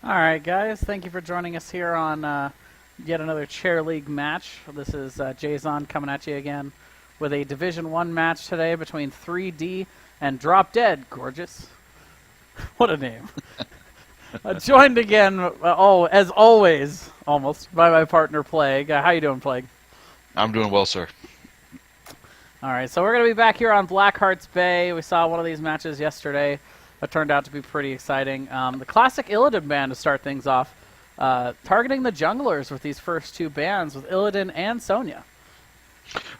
All right, guys. Thank you for joining us here on yet another Chair League match. This is Jason coming at you again with a Division One match today between 3D and Drop Dead. Gorgeous. What a name. Joined again, as always, almost, by my partner, Plague. How you doing, Plague? I'm doing well, sir. All right, so we're going to be back here on Blackheart's Bay. We saw one of these matches yesterday. That turned out to be pretty exciting. The classic Illidan ban to start things off, targeting the junglers with these first two bans with Illidan and Sonya.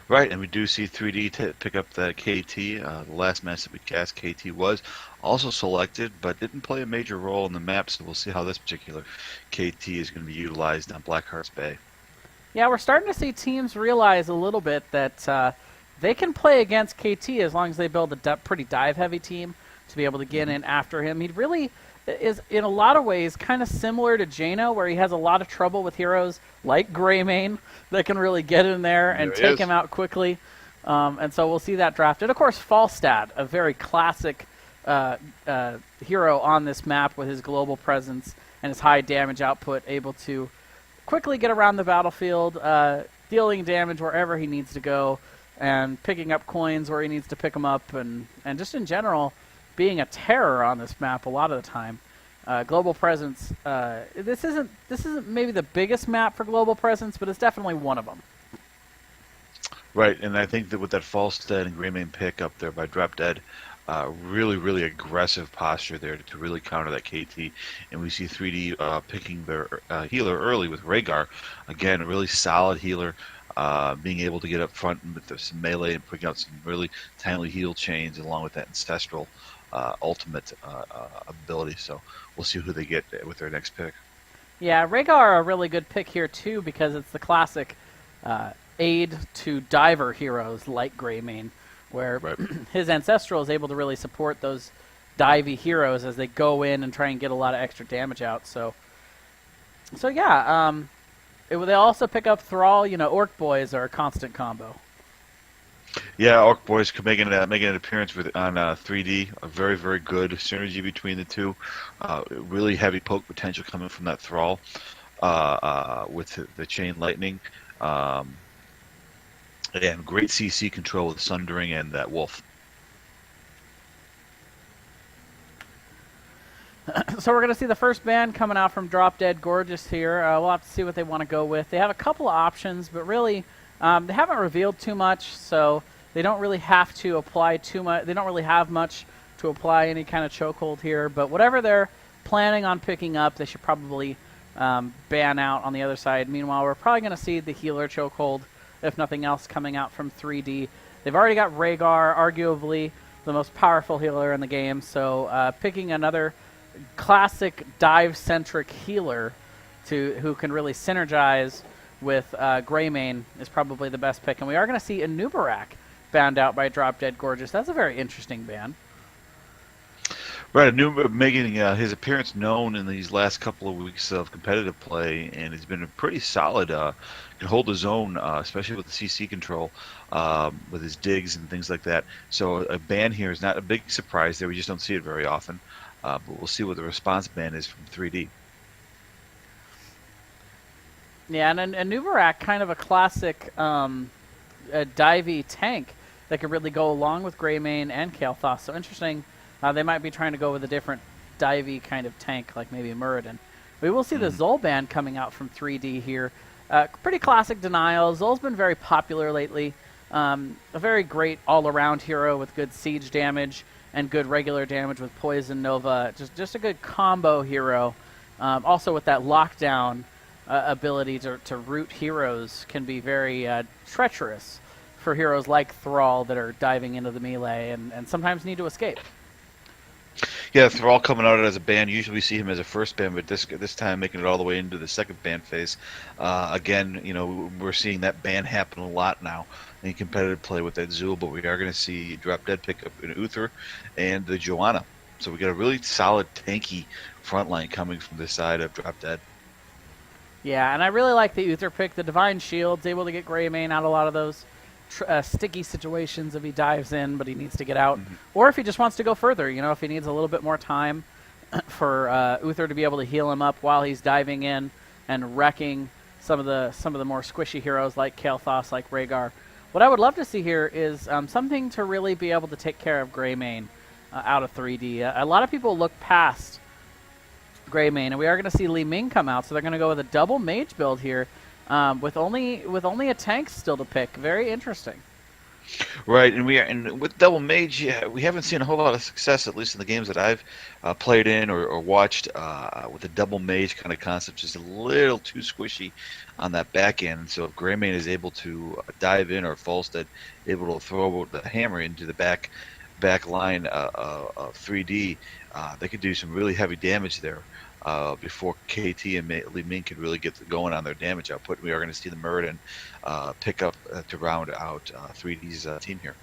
Right, and we do see 3D pick up that KT. The last match that we cast, KT was also selected, but didn't play a major role in the map, so we'll see how this particular KT is going to be utilized on Blackheart's Bay. Yeah, we're starting to see teams realize a little bit that they can play against KT as long as they build a pretty dive-heavy team to be able to get in after him. He really is, in a lot of ways, kind of similar to Jaina, where he has a lot of trouble with heroes like Greymane that can really get in there and take him out quickly. And so we'll see that drafted. Of course, Falstad, a very classic hero on this map with his global presence and his high damage output, able to quickly get around the battlefield, dealing damage wherever he needs to go, and picking up coins where he needs to pick them up, and just in general, being a terror on this map a lot of the time. Global presence. This isn't maybe the biggest map for global presence, but it's definitely one of them. Right, and I think that with that Falstad and Greymane pick up there by Drop Dead, really aggressive posture there to really counter that KT. And we see 3D picking their healer early with Rhaegar. Again, a really solid healer. Being able to get up front with some melee and putting out some really timely heal chains along with that ancestral ultimate ability. So we'll see who they get with their next pick. Yeah, Rhaegar a really good pick here too, because it's the classic aid to diver heroes like Greymane, where Right. his ancestral is able to really support those divey heroes as they go in and try and get a lot of extra damage out. So yeah, they also pick up Thrall. You know, Orc Boys are a constant combo. Yeah, Orc Boys making an appearance on 3D. A very good synergy between the two. Really heavy poke potential coming from that Thrall with the Chain Lightning. And great CC control with Sundering and that Wolf. So we're going to see the first ban coming out from Drop Dead Gorgeous here. We'll have to see what they want to go with. They have a couple of options, but really they haven't revealed too much, so they don't really have to apply too much. They don't really have much to apply any kind of chokehold here, but whatever they're planning on picking up, they should probably ban out on the other side. Meanwhile, we're probably going to see the healer chokehold, if nothing else, coming out from 3D. They've already got Rhaegar, arguably the most powerful healer in the game, so picking another classic dive-centric healer who can really synergize with Greymane is probably the best pick. And we are going to see Anubarak banned out by Drop Dead Gorgeous. That's a very interesting ban. Right, making his appearance known in these last couple of weeks of competitive play, and he's been a pretty solid. Can hold his own, especially with the CC control, with his digs and things like that. So a ban here is not a big surprise there. We just don't see it very often. But we'll see what the response ban is from 3D. Yeah, and Anubarak, kind of a classic divey tank that could really go along with Greymane and Kael'thas. So interesting. They might be trying to go with a different divey kind of tank, like maybe Muradin. We will see the Zol ban coming out from 3D here. Pretty classic denial. Zol's been very popular lately. A very great all-around hero with good siege damage and good regular damage with Poison Nova. Just a good combo hero. Also with that lockdown ability to root heroes can be very treacherous for heroes like Thrall that are diving into the melee and sometimes need to escape. Yeah, Thrall coming out as a ban. Usually we see him as a first ban, but this time making it all the way into the second ban phase. Again, you know, we're seeing that ban happen a lot now in competitive play with that Zul, but we are going to see Drop Dead pick up an Uther and the Joanna. So we got a really solid tanky front line coming from this side of Drop Dead. Yeah, and I really like the Uther pick. The Divine Shield's able to get Greymane out a lot of those sticky situations if he dives in, but he needs to get out. Or if he just wants to go further, you know, if he needs a little bit more time for Uther to be able to heal him up while he's diving in and wrecking some of the more squishy heroes like Kael'thas, like Rhaegar. What I would love to see here is something to really be able to take care of Greymane out of 3D. A lot of people look past Greymane, and we are going to see Li Ming come out, so they're going to go with a double mage build here with only a tank still to pick. Very interesting. Right, and with double mage, yeah, we haven't seen a whole lot of success, at least in the games that I've played in or watched, with the double mage kind of concept, just a little too squishy on that back end. So if Greymane is able to dive in, or Falstad able to throw the hammer into the back line of 3D, they could do some really heavy damage there. Before KT and Li Ming could really get going on their damage output. We are going to see the Muradin pick up to round out 3D's team here.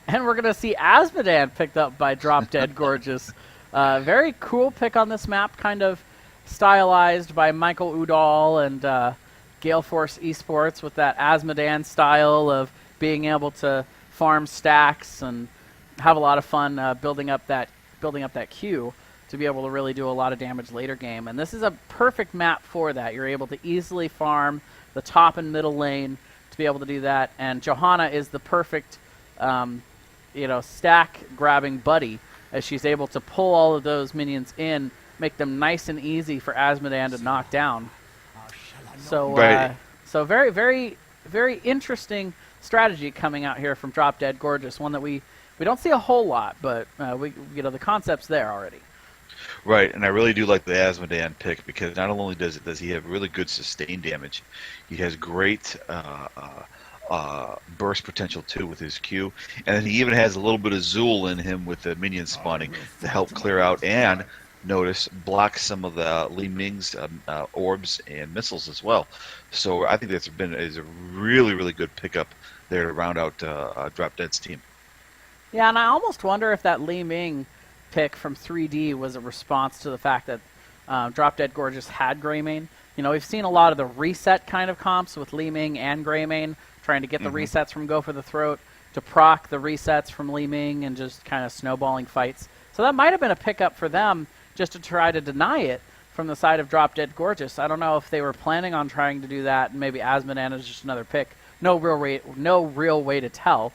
And we're going to see Azmodan picked up by Drop Dead Gorgeous. Very cool pick on this map, kind of stylized by Michael Udall and Gale Force Esports with that Azmodan style of being able to farm stacks and have a lot of fun building up that queue to be able to really do a lot of damage later game. And this is a perfect map for that. You're able to easily farm the top and middle lane to be able to do that. And Johanna is the perfect stack grabbing buddy, as she's able to pull all of those minions in, make them nice and easy for Azmodan to knock down. So, right. So very, very, very interesting strategy coming out here from Drop Dead Gorgeous. One that we don't see a whole lot, but the concept's there already. Right, and I really do like the Azmodan pick, because not only does he have really good sustain damage, he has great burst potential too with his Q, and then he even has a little bit of Zool in him with the minion spawning to help clear out and block some of the Li Ming's orbs and missiles as well. So I think is a really, really good pickup there to round out Drop Dead's team. Yeah, and I almost wonder if that Li Ming pick from 3D was a response to the fact that Drop Dead Gorgeous had Greymane. We've seen a lot of the reset kind of comps with Li Ming and Greymane, trying to get the resets from Go for the Throat to proc the resets from Li Ming and just kind of snowballing fights. So that might have been a pickup for them just to try to deny it from the side of Drop Dead Gorgeous. I don't know if they were planning on trying to do that, and maybe Azmodan is just another pick. No real way to tell.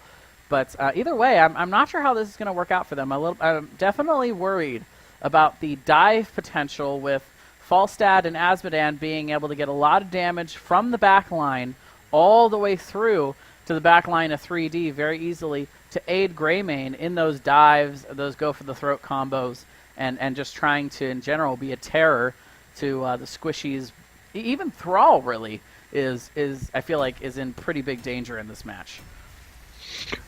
But either way, I'm not sure how this is going to work out for them. I'm definitely worried about the dive potential with Falstad and Azmodan being able to get a lot of damage from the back line all the way through to the back line of 3D very easily to aid Greymane in those dives, those go for the throat combos, and just trying to, in general, be a terror to the squishies. Even Thrall really is I feel like is in pretty big danger in this match.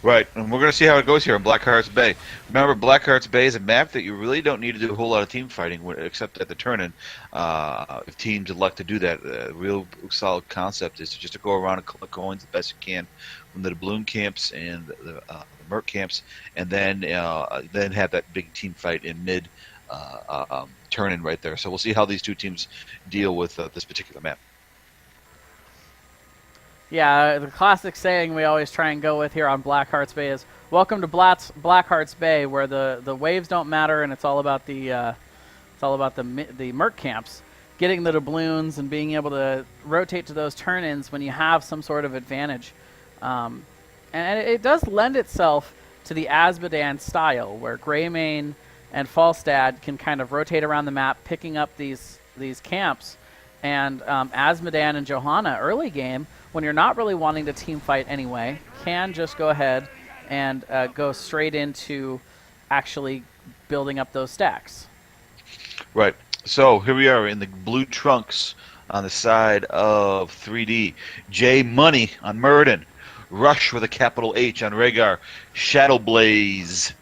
Right, and we're going to see how it goes here in Blackheart's Bay. Remember, Blackheart's Bay is a map that you really don't need to do a whole lot of team fighting, except at the turn-in. If teams elect to do that, the real solid concept is to go around and collect coins the best you can from the doubloon camps and the merc camps, and then have that big team fight in mid turn-in right there. So we'll see how these two teams deal with this particular map. Yeah, the classic saying we always try and go with here on Blackheart's Bay is "Welcome to Blackheart's Bay," where the waves don't matter and it's all about the merc camps, getting the doubloons and being able to rotate to those turn-ins when you have some sort of advantage, and it does lend itself to the Azmodan style, where Greymane and Falstad can kind of rotate around the map, picking up these camps, and Azmodan and Johanna early game, when you're not really wanting to team fight anyway, can just go ahead and go straight into actually building up those stacks. Right. So here we are in the blue trunks on the side of 3D. J Money on Muradin. Rush with a capital H on Rhaegar. Shadowblaze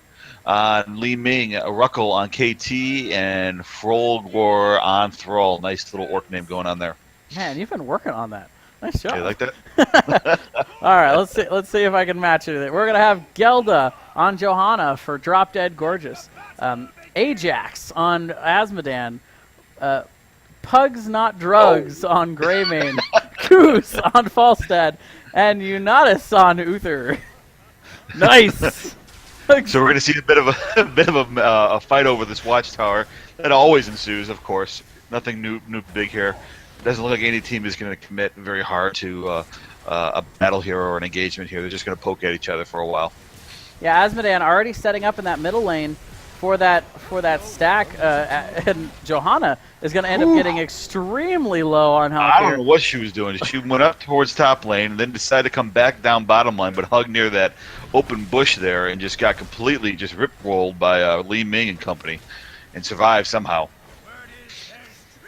on Li Ming. Ruckle on KT. And Frolgor on Thrall. Nice little orc name going on there. Man, you've been working on that. Nice job. You like that? All right, let's see if I can match it. We're gonna have Gelda on Johanna for Drop Dead Gorgeous, Ajax on Azmodan, Pugs Not Drugs on Greymane, Goose on Falstad, and Unatis on Uther. Nice. So we're going to see a bit of a fight over this watchtower. That always ensues, of course. Nothing new big here. Doesn't look like any team is going to commit very hard to a battle here or an engagement here. They're just going to poke at each other for a while. Yeah, Azmodan already setting up in that middle lane for that stack, and Johanna is going to end up getting extremely low on health I here. don't know what she was doing. She went up towards top lane and then decided to come back down bottom lane, but hugged near that open bush there and just got completely just rip-rolled by Li Ming and company and survived somehow.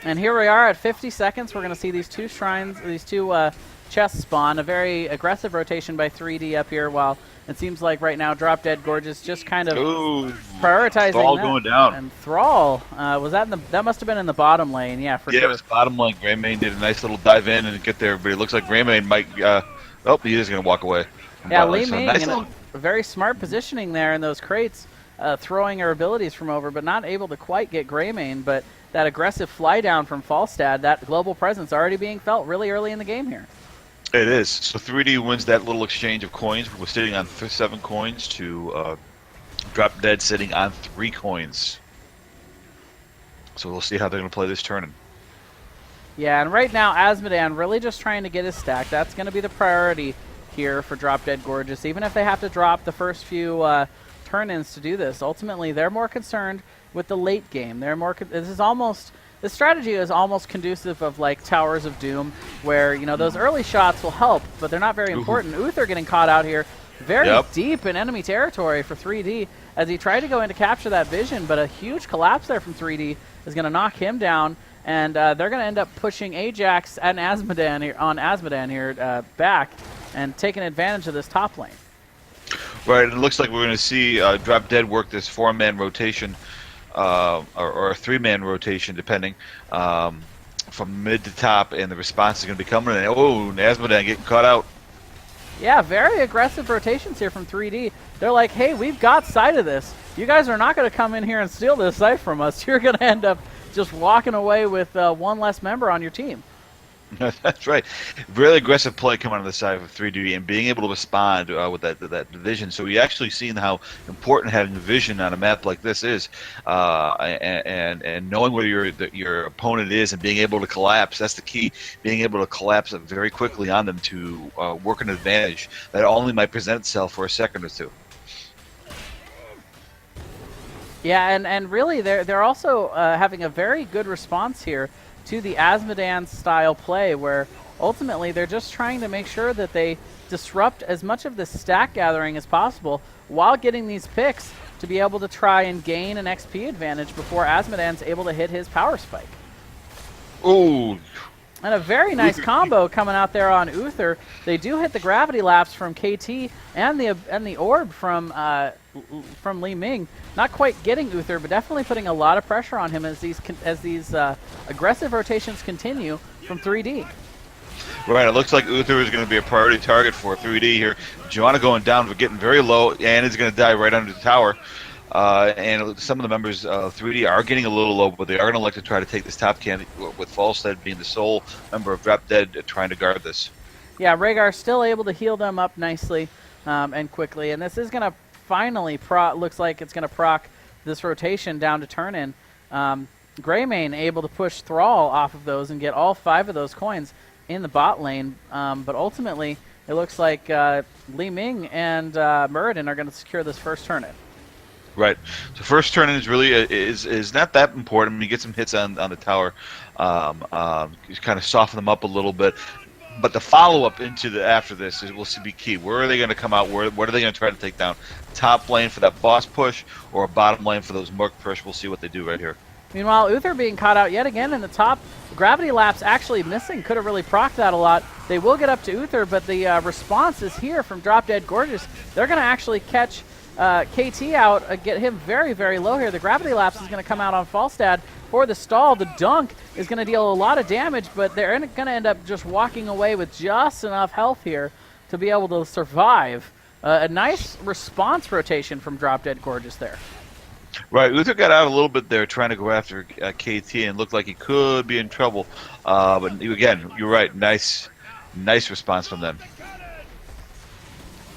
And here we are at 50 seconds. We're going to see these two shrines, these two chests spawn. A very aggressive rotation by 3D up here, while it seems like right now Drop Dead Gorgeous just kind of prioritizing Thrall that. going down. And Thrall, was that in the, that must have been in the bottom lane, yeah, for Yeah, sure. it was bottom lane. Greymane did a nice little dive in and get there, but it looks like Greymane might. Oh, he is going to walk away. Yeah, But, Li so Ming nice in little- a very smart positioning there in those crates, throwing her abilities from over, but not able to quite get Greymane. But that aggressive fly down from Falstad, that global presence already being felt really early in the game here. It is. So 3D wins that little exchange of coins. We're sitting on 7 coins to Drop Dead sitting on 3 coins. So we'll see how they're going to play this turn. Yeah, and right now Azmodan really just trying to get his stack. That's going to be the priority here for Drop Dead Gorgeous. Even if they have to drop the first few turn-ins to do this, ultimately they're more concerned with the late game. They're more. This strategy is almost conducive of like Towers of Doom, where those early shots will help, but they're not very important. Uther getting caught out here, very deep in enemy territory for 3D as he tried to go in to capture that vision, but a huge collapse there from 3D is going to knock him down. And they're going to end up pushing Ajax and Azmodan here back and taking advantage of this top lane. Right, it looks like we're going to see Drop Dead work this 4-man rotation, or a 3-man rotation, depending, from mid to top, and the response is going to be coming. And Azmodan getting caught out. Yeah, very aggressive rotations here from 3D. They're like, hey, we've got sight of this. You guys are not going to come in here and steal this site from us. You're going to end up just walking away with one less member on your team. That's right. Really aggressive play coming on the side of 3D and being able to respond with that vision. So we actually seen how important having vision on a map like this is, and knowing where your opponent is and being able to collapse. That's the key. Being able to collapse very quickly on them to work an advantage that only might present itself for a second or two. Yeah, and really they're also having a very good response here to the Azmodan style play, where ultimately they're just trying to make sure that they disrupt as much of the stack gathering as possible while getting these picks to be able to try and gain an XP advantage before Azmodan's able to hit his power spike. Ooh. And a very nice combo coming out there on Uther. They do hit the gravity lapse from KT and the orb from Li Ming. Not quite getting Uther, but definitely putting a lot of pressure on him as these aggressive rotations continue from 3D. Right, it looks like Uther is going to be a priority target for 3D here. Johanna going down, but getting very low, and is going to die right under the tower. And some of the members of 3D are getting a little low, but they are going to like to try to take this top can, with Falstad being the sole member of Drop Dead trying to guard this. Yeah, Rhaegar still able to heal them up nicely and quickly, and this is going to finally looks like it's going to proc this rotation down to turn in. Greymane able to push Thrall off of those and get all 5 of those coins in the bot lane, but ultimately it looks like Li Ming and Muradin are going to secure this first turn in. Right. So first turn in is really is not that important. I mean, you get some hits on the tower, just kind of soften them up a little bit. But the follow-up into after this will be key. Where are they going to come out? What are they going to try to take down? Top lane for that boss push, or bottom lane for those Merc push? We'll see what they do right here. Meanwhile, Uther being caught out yet again in the top. Gravity Lapse actually missing. Could have really procced that a lot. They will get up to Uther, but the response is here from Drop Dead Gorgeous. They're going to actually catch KT out, get him very, very low here. The Gravity Lapse is going to come out on Falstad for the stall. The Dunk is going to deal a lot of damage, but they're going to end up just walking away with just enough health here to be able to survive. A nice response rotation from Drop Dead Gorgeous there. Right, Uther got out a little bit there trying to go after KT and looked like he could be in trouble. But again, you're right, nice response from them.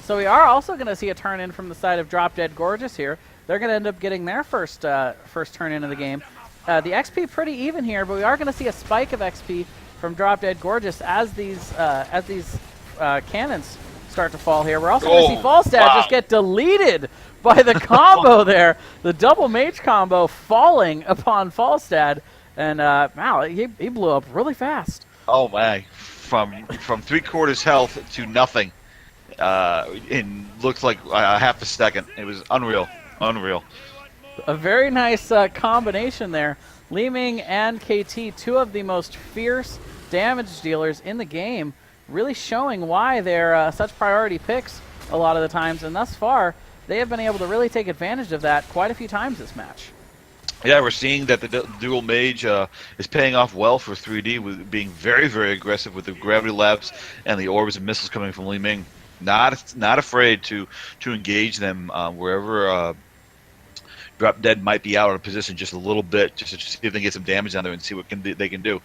So we are also going to see a turn in from the side of Drop Dead Gorgeous here. They're going to end up getting their first turn in of the game. The XP pretty even here, but we are going to see a spike of XP from Drop Dead Gorgeous as these cannons start to fall here. We're also going to see Falstad just get deleted by the combo there. The double mage combo falling upon Falstad. And, wow, he blew up really fast. Oh, my. From 3/4 health to nothing. In looked like half a second. It was unreal. Unreal. A very nice combination there. Li Ming and KT, two of the most fierce damage dealers in the game, really showing why they're such priority picks a lot of the times. And thus far, they have been able to really take advantage of that quite a few times this match. Yeah, we're seeing that the dual mage is paying off well for 3D, with being very, very aggressive with the gravity labs and the orbs and missiles coming from Li Ming. Not afraid to engage them wherever Drop Dead might be out of position just a little bit, just to see if they can get some damage on there and see what they can do.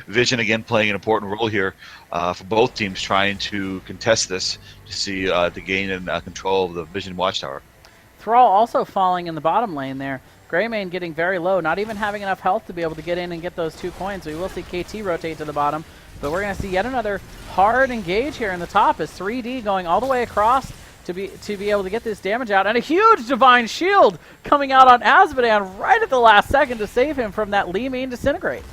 Vision again playing an important role here for both teams, trying to contest this to see to gain control of the Vision Watchtower. Thrall also falling in the bottom lane there. Greymane getting very low, not even having enough health to be able to get in and get those 2 coins. We will see KT rotate to the bottom, but we're going to see yet another hard engage here in the top as 3D going all the way across to be able to get this damage out. And a huge Divine Shield coming out on Azmodan right at the last second to save him from that Li Ming Disintegrate.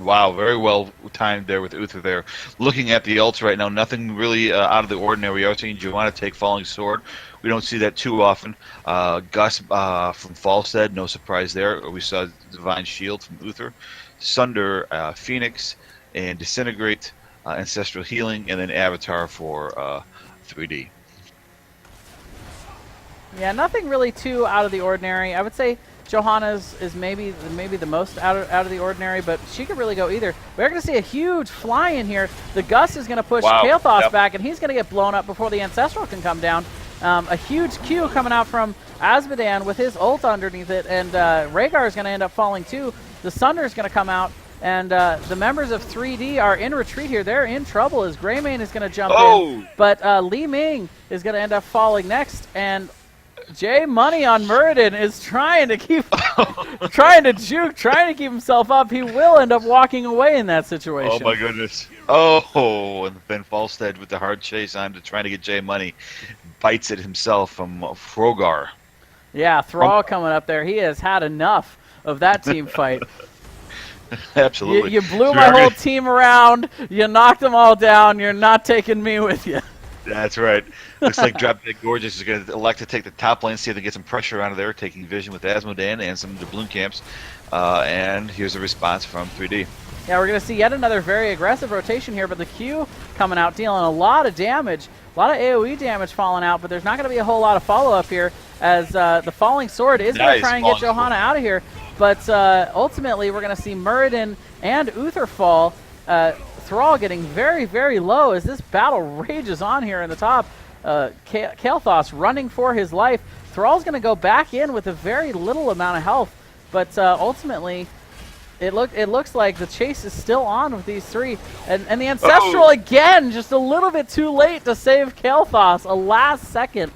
Wow, very well timed there with Uther there. Looking at the ults right now, nothing really out of the ordinary. We are seeing Johanna take Falling Sword. We don't see that too often. Gus from Falstad, no surprise there. We saw Divine Shield from Uther. Sunder, Phoenix, and Disintegrate, Ancestral Healing, and then Avatar for 3D. Yeah, nothing really too out of the ordinary. I would say Johanna's is maybe the most out of the ordinary, but she could really go either. We're going to see a huge fly in here. The Gus is going to push Kael'thas back, and he's going to get blown up before the Ancestral can come down. A huge Q coming out from Azmodan with his ult underneath it, and Rhaegar is going to end up falling too. The Sunder is going to come out, and the members of 3D are in retreat here. They're in trouble as Greymane is going to jump in, but Li Ming is going to end up falling next, and J Money on Muradin is trying to keep trying to keep himself up. He will end up walking away in that situation. Oh my goodness. Oh, and then Falstad with the hard chase on to trying to get J Money bites it himself from Frogar. Yeah, Thrall coming up there. He has had enough of that team fight. Absolutely. You blew my whole team around. You knocked them all down. You're not taking me with you. That's right. Looks like Drop Dead Gorgeous is going to elect to take the top lane, see if they get some pressure out of there, taking Vision with Azmodan and some of the Bloom camps. And here's a response from 3D. Yeah, we're going to see yet another very aggressive rotation here, but the Q coming out, dealing a lot of damage, a lot of AoE damage falling out, but there's not going to be a whole lot of follow-up here as the Falling Sword is going to try and get Johanna out of here. But ultimately, we're going to see Muradin and Uther fall. Thrall getting very, very low as this battle rages on here in the top. Kael'thas running for his life. Thrall's going to go back in with a very little amount of health, but ultimately, it looks like the chase is still on with these three. And the Ancestral again, just a little bit too late to save Kael'thas. A last-second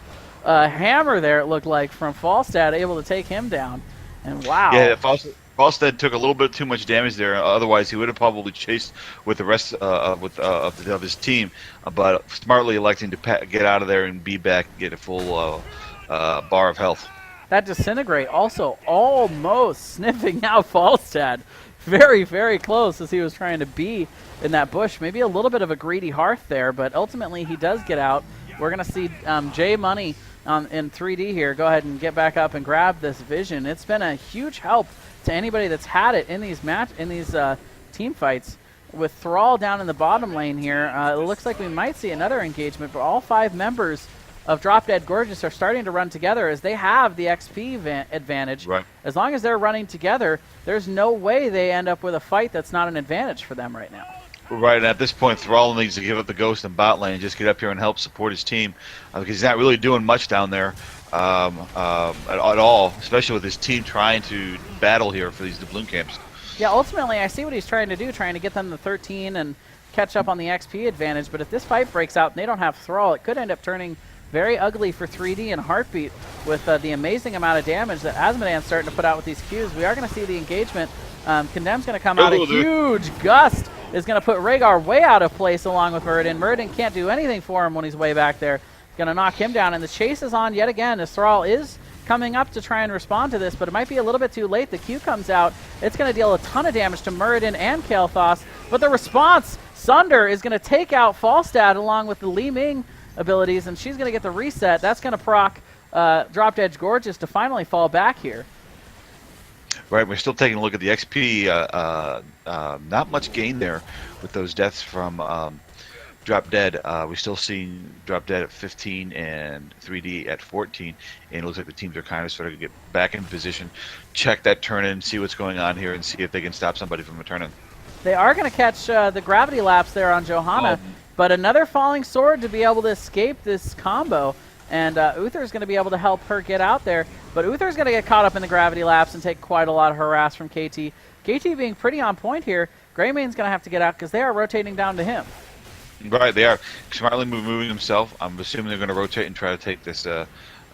hammer there, it looked like, from Falstad, able to take him down. And wow. Yeah, Falstad took a little bit too much damage there. Otherwise, he would have probably chased with the rest of his team. But smartly electing to get out of there and be back and get a full bar of health. That Disintegrate also almost sniffing out Falstad. Very, very close as he was trying to be in that bush. Maybe a little bit of a greedy hearth there, but ultimately he does get out. We're going to see J Money in 3D here go ahead and get back up and grab this Vision. It's been a huge help to anybody that's had it in these team fights. With Thrall down in the bottom lane here, it looks like we might see another engagement, but all 5 members of Drop Dead Gorgeous are starting to run together as they have the XP advantage. Right. As long as they're running together, there's no way they end up with a fight that's not an advantage for them right now. Right, and at this point, Thrall needs to give up the Ghost in bot lane and just get up here and help support his team because he's not really doing much down there at all, especially with his team trying to battle here for these Doubloon camps. Yeah, ultimately, I see what he's trying to do, trying to get them to 13 and catch up on the XP advantage, but if this fight breaks out and they don't have Thrall, it could end up turning very ugly for 3D and Heartbeat with the amazing amount of damage that Asmodean's starting to put out with these Qs. We are going to see the engagement. Condemn's going to come out. A huge gust is going to put Rhaegar way out of place along with Muradin. Muradin can't do anything for him when he's way back there. Going to knock him down, and the chase is on yet again as Thrall is coming up to try and respond to this, but it might be a little bit too late. The Q comes out. It's going to deal a ton of damage to Muradin and Kael'thas, but the response, Sunder is going to take out Falstad along with the Li Ming abilities, and she's going to get the reset. That's going to proc Drop Dead Gorgeous to finally fall back here. Right, we're still taking a look at the XP. Not much gain there with those deaths from Drop Dead. We're still seeing Drop Dead at 15 and 3D at 14, and it looks like the teams are kind of sort of get back in position, check that turn-in, see what's going on here, and see if they can stop somebody from a turn-in. They are going to catch the gravity lapse there on Johanna, but another falling sword to be able to escape this combo, and Uther's going to be able to help her get out there, but Uther's going to get caught up in the gravity lapse and take quite a lot of harass from KT. KT being pretty on point here. Greymane's going to have to get out because they are rotating down to him. Right, they are smartly moving themselves. I'm assuming they're going to rotate and try to take this a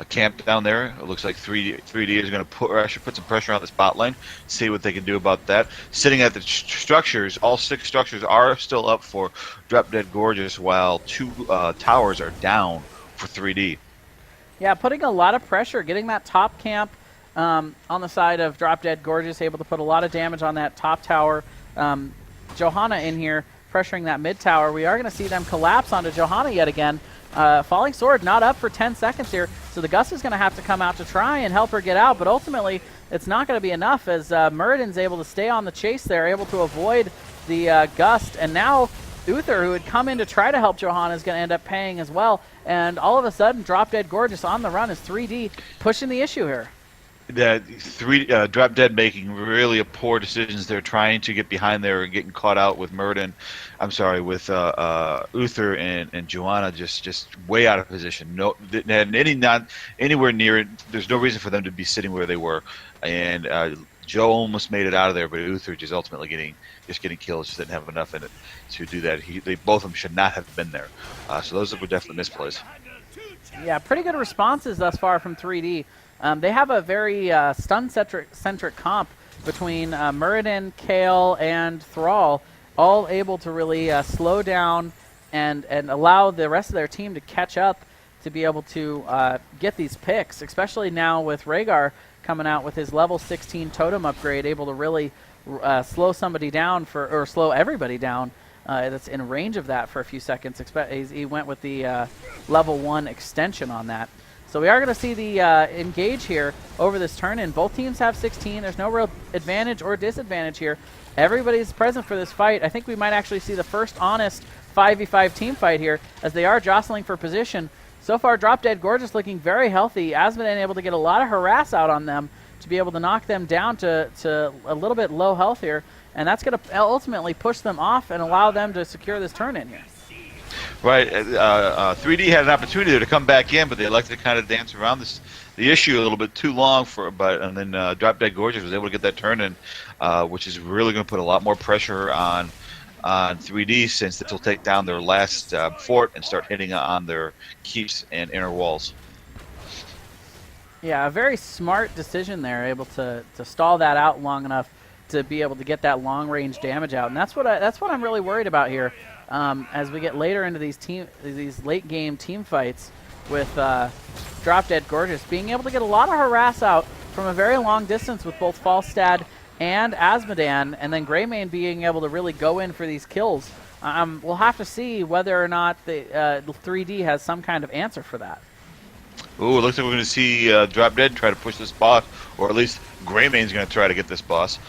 camp down there. It looks like 3D is going to put some pressure on the spot line, see what they can do about that. Sitting at the structures, all 6 structures are still up for Drop Dead Gorgeous, while 2 towers are down for 3D. Yeah, putting a lot of pressure, getting that top camp on the side of Drop Dead Gorgeous, able to put a lot of damage on that top tower. Johanna in here pressuring that mid tower. We are going to see them collapse onto Johanna yet again. Falling Sword not up for 10 seconds here, so the Gust is going to have to come out to try and help her get out, but ultimately it's not going to be enough as Muradin's able to stay on the chase there, able to avoid the Gust, and now Uther, who had come in to try to help Johanna, is going to end up paying as well, and all of a sudden Drop Dead Gorgeous on the run as 3D pushing the issue here. That Drop Dead making really poor decisions. They're trying to get behind there and getting caught out with Muradin. I'm sorry, with Uther and Johanna just way out of position. No, not anywhere near it. There's no reason for them to be sitting where they were. And Joe almost made it out of there, but Uther just ultimately getting killed. Just didn't have enough in it to do that. Both of them should not have been there. So those were definitely misplays. Yeah, pretty good responses thus far from 3D. They have a very stun-centric comp between Muradin, Kael, and Thrall, all able to really slow down and allow the rest of their team to catch up to be able to get these picks, especially now with Rhaegar coming out with his level 16 totem upgrade, able to really slow somebody down or slow everybody down that's in range of that for a few seconds. He went with the level 1 extension on that. So we are going to see the engage here over this turn-in. Both teams have 16. There's no real advantage or disadvantage here. Everybody's present for this fight. I think we might actually see the first honest 5v5 team fight here as they are jostling for position. So far, Drop Dead Gorgeous looking very healthy. Asmodean able to get a lot of harass out on them to be able to knock them down to a little bit low health here. And that's going to ultimately push them off and allow them to secure this turn-in here. Right, 3D had an opportunity there to come back in, but they elected to kind of dance around the issue a little bit too long and then Drop Dead Gorgeous was able to get that turn in, which is really going to put a lot more pressure on 3D, since this will take down their last fort and start hitting on their keeps and inner walls. Yeah, a very smart decision there, able to stall that out long enough to be able to get that long range damage out, and that's what I'm really worried about here. As we get later into these late game team fights with Drop Dead Gorgeous, being able to get a lot of harass out from a very long distance with both Falstad and Asmodean, and then Greymane being able to really go in for these kills. We'll have to see whether or not the 3D has some kind of answer for that. Ooh, it looks like we're going to see Drop Dead try to push this boss, or at least Greymane's going to try to get this boss.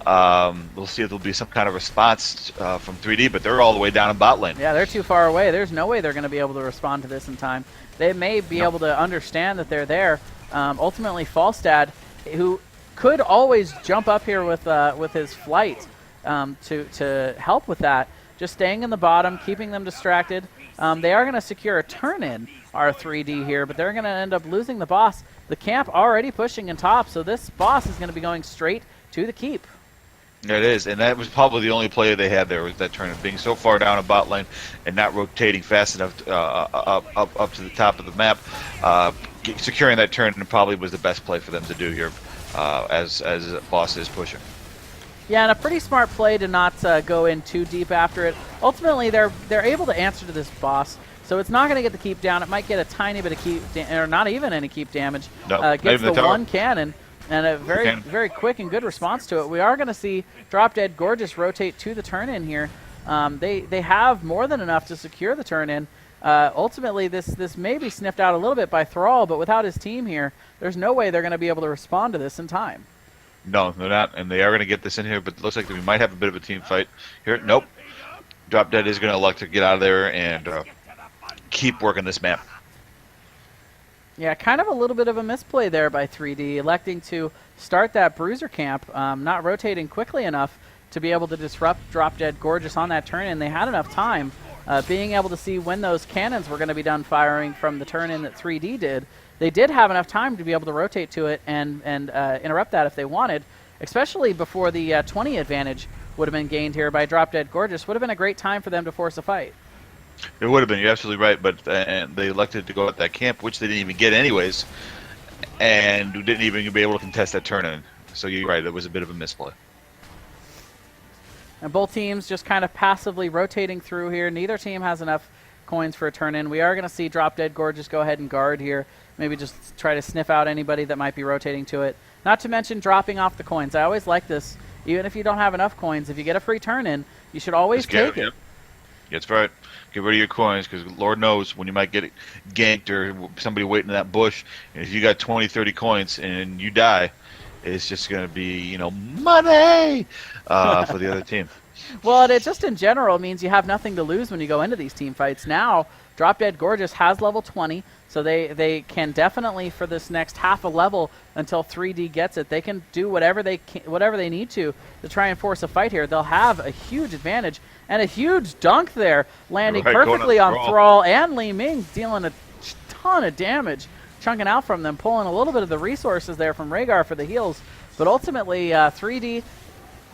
We'll see if there'll be some kind of response from 3D, but they're all the way down in bot lane. Yeah, they're too far away. There's no way they're going to be able to respond to this in time. They may be able to understand that they're there. Ultimately, Falstad, who could always jump up here with his flight to help with that, just staying in the bottom, keeping them distracted. They are going to secure a turn-in, our 3D here, but they're going to end up losing the boss. The camp already pushing in top, so this boss is going to be going straight to the keep. It is, and that was probably the only play they had there was that turn, being so far down a bot lane and not rotating fast enough up to the top of the map. Securing that turn probably was the best play for them to do here, as Boss is pushing. Yeah, and a pretty smart play to not go in too deep after it. Ultimately, they're able to answer to this boss, so it's not going to get the keep down. It might get a tiny bit of keep, or not even any keep damage. No, gets the one cannon, and a very quick and good response to it. We are going to see Drop Dead Gorgeous rotate to the turn-in here. They have more than enough to secure the turn-in. Ultimately, this may be sniffed out a little bit by Thrall, but without his team here, there's no way they're going to be able to respond to this in time. No, they're not, and they are going to get this in here, but it looks like we might have a bit of a team fight here. Nope. Drop Dead is going to elect to get out of there and keep working this map. Yeah, kind of a little bit of a misplay there by 3D, electing to start that Bruiser camp, not rotating quickly enough to be able to disrupt Drop Dead Gorgeous on that turn-in. They had enough time, being able to see when those cannons were going to be done firing from the turn-in that 3D did. They did have enough time to be able to rotate to it and interrupt that if they wanted, especially before the 20 advantage would have been gained here by Drop Dead Gorgeous. Would have been a great time for them to force a fight. It would have been. You're absolutely right, but they elected to go at that camp, which they didn't even get anyways, and didn't even be able to contest that turn-in. So you're right, it was a bit of a misplay. And both teams just kind of passively rotating through here. Neither team has enough coins for a turn-in. We are going to see Drop Dead Gorgeous go ahead and guard here. Maybe just try to sniff out anybody that might be rotating to it. Not to mention dropping off the coins. I always like this. Even if you don't have enough coins, if you get a free turn-in, you should always take it. That's right. Get rid of your coins, because Lord knows when you might get ganked or somebody waiting in that bush, and if you got 20, 30 coins and you die, it's just going to be, money for the other team. Well, and it just in general means you have nothing to lose when you go into these team fights. Now, Drop Dead Gorgeous has level 20, so they can definitely, for this next half a level until 3D gets it, they can do whatever they need to try and force a fight here. They'll have a huge advantage and a huge dunk there, landing perfectly on Thrall and Li Ming, dealing a ton of damage, chunking out from them, pulling a little bit of the resources there from Rehgar for the heals. But ultimately, 3D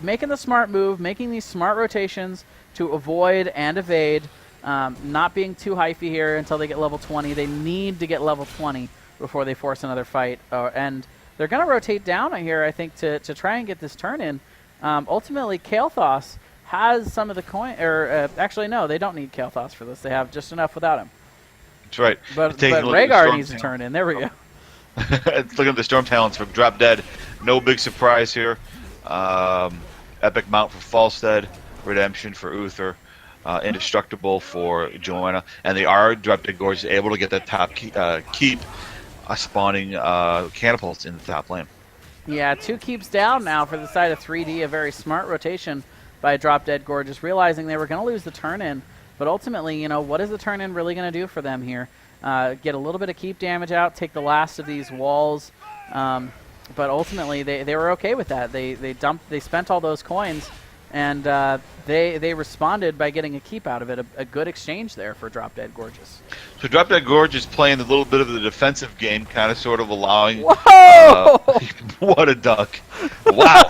making the smart move, making these smart rotations to avoid and evade, not being too hyphy here until they get level 20. They need to get level 20 before they force another fight. And they're going to rotate down here, I think, to try and get this turn in. Ultimately, Kael'thas has some of the coin, or actually, no, they don't need Kael'thas for this. They have just enough without him. That's right. But Rehgar needs to turn in. There we go. Look at the Storm Talents from Drop Dead. No big surprise here. Epic Mount for Falstead. Redemption for Uther. Indestructible for Joanna. And they are, Drop Dead Gorgeous, able to get that top keep spawning catapults in the top lane. Yeah, 2 keeps down now for the side of 3D. A very smart rotation by Drop Dead Gorgeous, realizing they were going to lose the turn-in. But ultimately, what is the turn-in really going to do for them here? Get a little bit of keep damage out, take the last of these walls. But ultimately, they were okay with that. They spent all those coins, and they responded by getting a keep out of it. A good exchange there for Drop Dead Gorgeous. So Drop Dead Gorgeous playing a little bit of the defensive game, kind of sort of allowing... Whoa! What a dunk. Wow.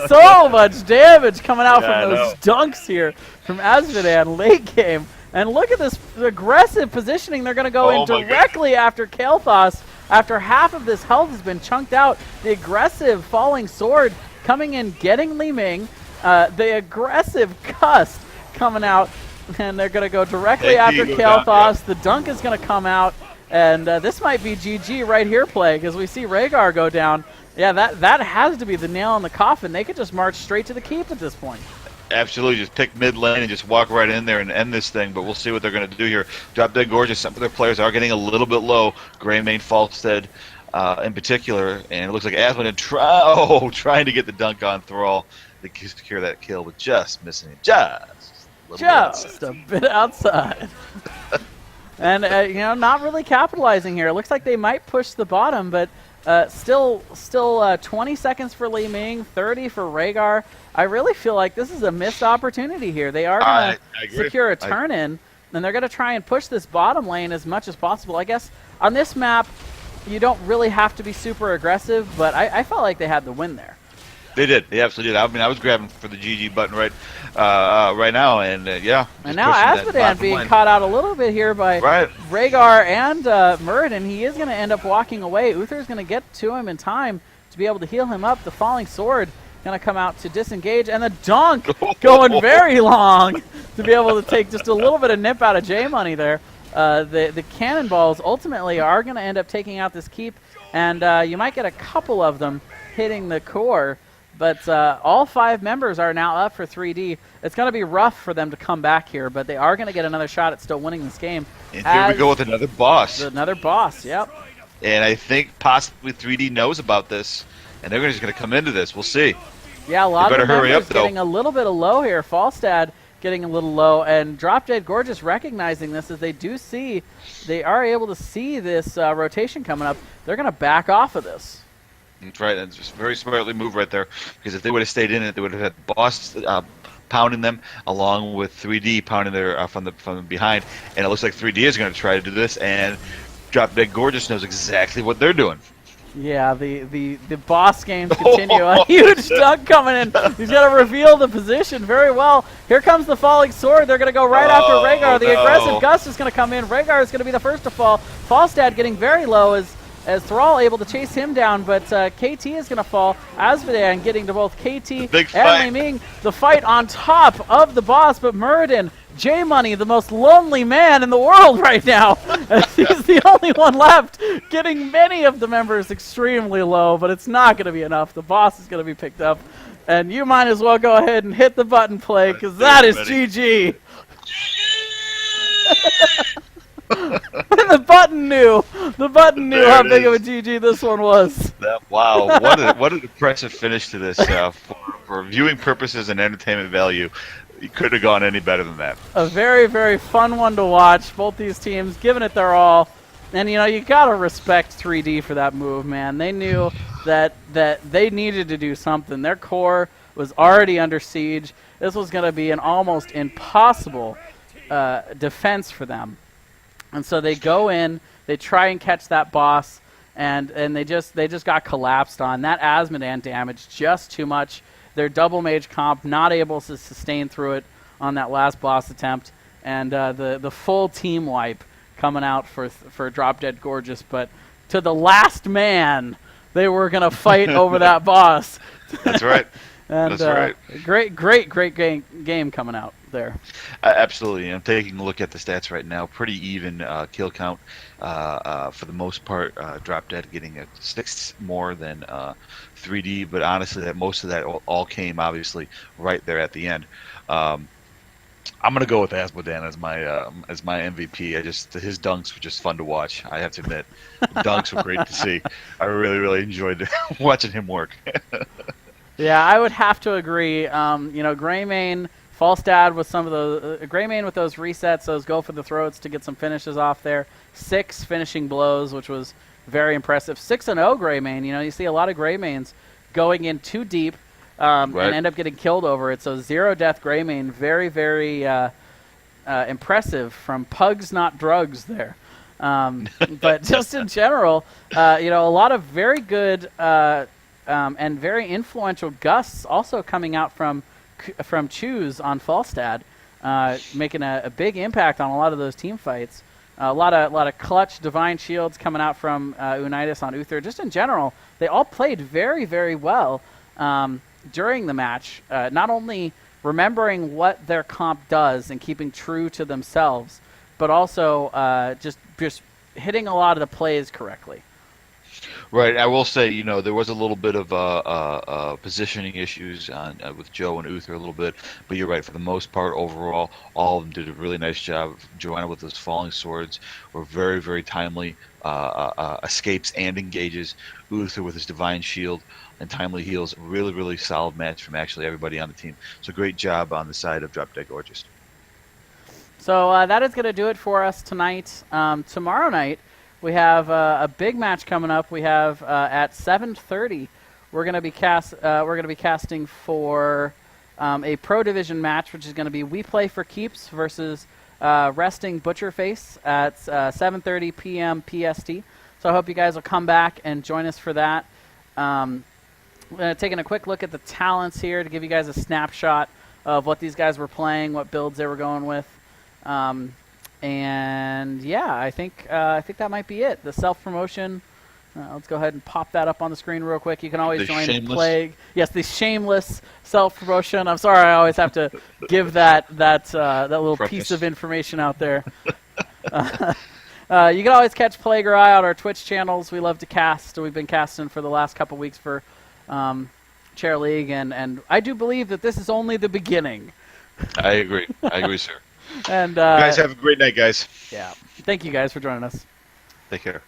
So much damage coming out from those dunks here from Azmodan late game. And look at this aggressive positioning. They're going to go in directly after Kael'thas. After half of this health has been chunked out, the aggressive falling sword coming in, getting Li Ming. The aggressive Cust coming out, and they're going to go directly after Kael'thas. The dunk is going to come out, and this might be GG right here play, because we see Rehgar go down. Yeah, that has to be the nail in the coffin. They could just march straight to the keep at this point. Absolutely, just pick mid lane and just walk right in there and end this thing, but we'll see what they're going to do here. Drop Dead Gorgeous, some of their players are getting a little bit low. Greymane, Falstead in particular, and it looks like Azmodan trying to get the dunk on Thrall to secure that kill, but just missing it just a bit outside. And, not really capitalizing here. It looks like they might push the bottom, but still 20 seconds for Li Ming, 30 for Rehgar. I really feel like this is a missed opportunity here. They are going to secure a turn-in, and they're going to try and push this bottom lane as much as possible. I guess on this map, you don't really have to be super aggressive, but I felt like they had the win there. They did. They absolutely did. I mean, I was grabbing for the GG button right now, and yeah. And now Azmodan being caught out a little bit here by Rhaegar and Muradin. He is going to end up walking away. Uther's going to get to him in time to be able to heal him up. The Falling Sword going to come out to disengage, and the dunk going very long to be able to take just a little bit of nip out of J-Money there. The cannonballs ultimately are going to end up taking out this keep, and you might get a couple of them hitting the core. But all 5 members are now up for 3D. It's going to be rough for them to come back here, but they are going to get another shot at still winning this game. And here we go with another boss. Another boss, yep. And I think possibly 3D knows about this, and they're just going to come into this. We'll see. Yeah, a lot of the members getting a little bit of low here. Falstad getting a little low, and Drop Dead Gorgeous recognizing this as they are able to see this rotation coming up. They're going to back off of this. That's right. That's just very smartly moved right there. Because if they would have stayed in it, they would have had Boss pounding them, along with 3D pounding their from behind. And it looks like 3D is going to try to do this. And Drop Dead Gorgeous knows exactly what they're doing. Yeah, the boss games continue. A huge dunk coming in. He's going to reveal the position very well. Here comes the Falling Sword. They're going to go right after Rhaegar. The aggressive gust is going to come in. Rhaegar is going to be the first to fall. Falstad getting very low as Thrall able to chase him down, but KT is going to fall. Azmodan getting to both KT and Li Ming. The fight on top of the boss, but Muradin, J-Money, the most lonely man in the world right now. He's the only one left, getting many of the members extremely low, but it's not going to be enough. The boss is going to be picked up, and you might as well go ahead and hit the button play, because that is GG. The button knew how big of a GG this one was. Wow, what an impressive finish to this. For viewing purposes and entertainment value, you couldn't have gone any better than that. A very, very fun one to watch. Both these teams giving it their all. And, you got to respect 3D for that move, man. They knew that they needed to do something. Their core was already under siege. This was going to be an almost impossible defense for them. And so they go in, they try and catch that boss, and they just got collapsed on. That Azmodan damage just too much. Their double mage comp not able to sustain through it on that last boss attempt, and the full team wipe coming out for Drop Dead Gorgeous. But to the last man, they were gonna fight over that boss. That's right. And that's right. Great game coming out there. Absolutely. I'm taking a look at the stats right now. Pretty even kill count for the most part. Drop Dead getting a 6 more than 3D, but honestly, most of that all came obviously right there at the end. I'm gonna go with Azmodan as my MVP. His dunks were just fun to watch. I have to admit, the dunks were great to see. I really enjoyed watching him work. Yeah, I would have to agree. Greymane, Falstad with some of those, Greymane with those resets, those go for the throats to get some finishes off there. 6 finishing blows, which was very impressive. 6-0 Greymane. You see a lot of Greymanes going in too deep and end up getting killed over it. So 0 death Greymane, very impressive from Pugs Not Drugs there. But just in general, a lot of very good and very influential gusts also coming out from Choose on Falstad, making a big impact on a lot of those team fights. A lot of clutch divine shields coming out from Unitas on Uther. Just in general, they all played very well during the match. Not only remembering what their comp does and keeping true to themselves, but also just hitting a lot of the plays correctly. Right. I will say, there was a little bit of positioning issues with Joe and Uther a little bit, but you're right. For the most part, overall, all of them did a really nice job. Joanna with those falling swords were very timely escapes and engages. Uther with his divine shield and timely heals. Really solid match from actually everybody on the team. So great job on the side of Drop Dead Gorgeous. So that is going to do it for us tonight. Tomorrow night, we have a big match coming up. We have at 7:30. We're going to be casting for a Pro Division match, which is going to be We Play for Keeps versus Resting Butcherface at 7:30 p.m. PST. So I hope you guys will come back and join us for that. Taking a quick look at the talents here to give you guys a snapshot of what these guys were playing, what builds they were going with. And yeah, I think that might be it. The self-promotion. Let's go ahead and pop that up on the screen real quick. You can always join the Plague. Yes, the shameless self-promotion. I'm sorry, I always have to give that little piece of information out there. You can always catch Plague or I on our Twitch channels. We love to cast. We've been casting for the last couple weeks for Chair League, and I do believe that this is only the beginning. I agree. I agree, sir. And you guys have a great night, guys. Yeah. Thank you guys for joining us. Take care.